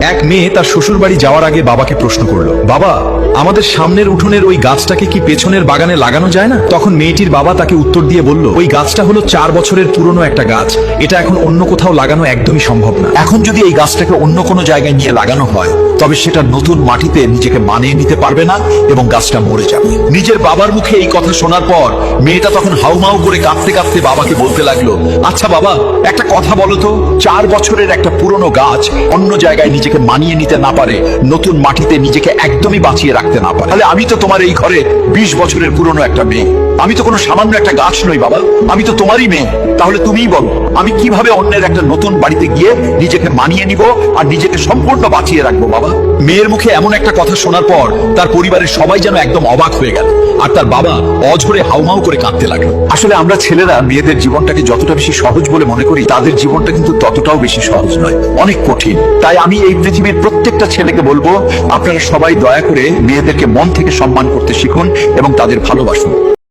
এক মেয়ে তার শ্বশুর বাড়ি যাওয়ার আগে বাবাকে প্রশ্ন করলো, বাবা, আমাদের সামনের উঠোনের ওই গাছটাকে কি পেছনের বাগানে লাগানো যায় না? তখন মেয়েটির বাবা তাকে উত্তর দিয়ে বলল, ওই গাছটা হলো 4 বছরের পুরনো একটা গাছ, এটা এখন অন্য কোথাও লাগানো একদমই সম্ভব না। এখন যদি এই গাছটাকে অন্য কোনো জায়গায় নিয়ে লাগানো হয়, তবে সেটা নতুন মাটিতে নিজেকে মানিয়ে নিতে পারবে না এবং গাছটা মরে যাবে। নিজের বাবার মুখে এই কথা শোনার পর মেয়েটা তখন হাউমাউ করে কাঁদতে কাঁদতে বাবাকে বলতে লাগলো, আচ্ছা বাবা, একটা কথা বলো তো, 4 বছরের একটা পুরনো গাছ অন্য জায়গায় নিজেকে মানিয়ে নিতে না পারে, নতুন মাটিতে নিজেকে একদমই বাঁচিয়ে রাখতে না পারে, তাহলে আমি তো তোমার এই ঘরে 20 বছরের পুরনো একটা মেয়ে, আমি তো কোনো সামান্য একটা গাছ নই বাবা, আমি তো তোমারই মেয়ে। তাহলে তুমিই বলো, আমি কিভাবে অন্যের একটা নতুন বাড়িতে গিয়ে নিজেকে মানিয়ে নিব আর নিজেকে সম্পূর্ণ বাঁচিয়ে রাখবো বাবা? মেয়ের মুখে এমন একটা কথা শোনার পর তার পরিবারের সবাই যেন একদম অবাক হয়ে গেল, আর তার বাবা অঝরে হাউমাউ করে কাঁদতে লাগলো। আসলে আমরা ছেলেরা মেয়েদের জীবনটাকে যতটা বেশি সহজ বলে মনে করি, তাদের জীবনটা কিন্তু ততটাও বেশি সহজ নয়, অনেক কঠিন। তাই আমি এই পৃথিবীর প্রত্যেকটা ছেলেকে বলবো, আপনারা সবাই দয়া করে মেয়েদেরকে মন থেকে সম্মান করতে শিখুন এবং তাদের ভালোবাসুন।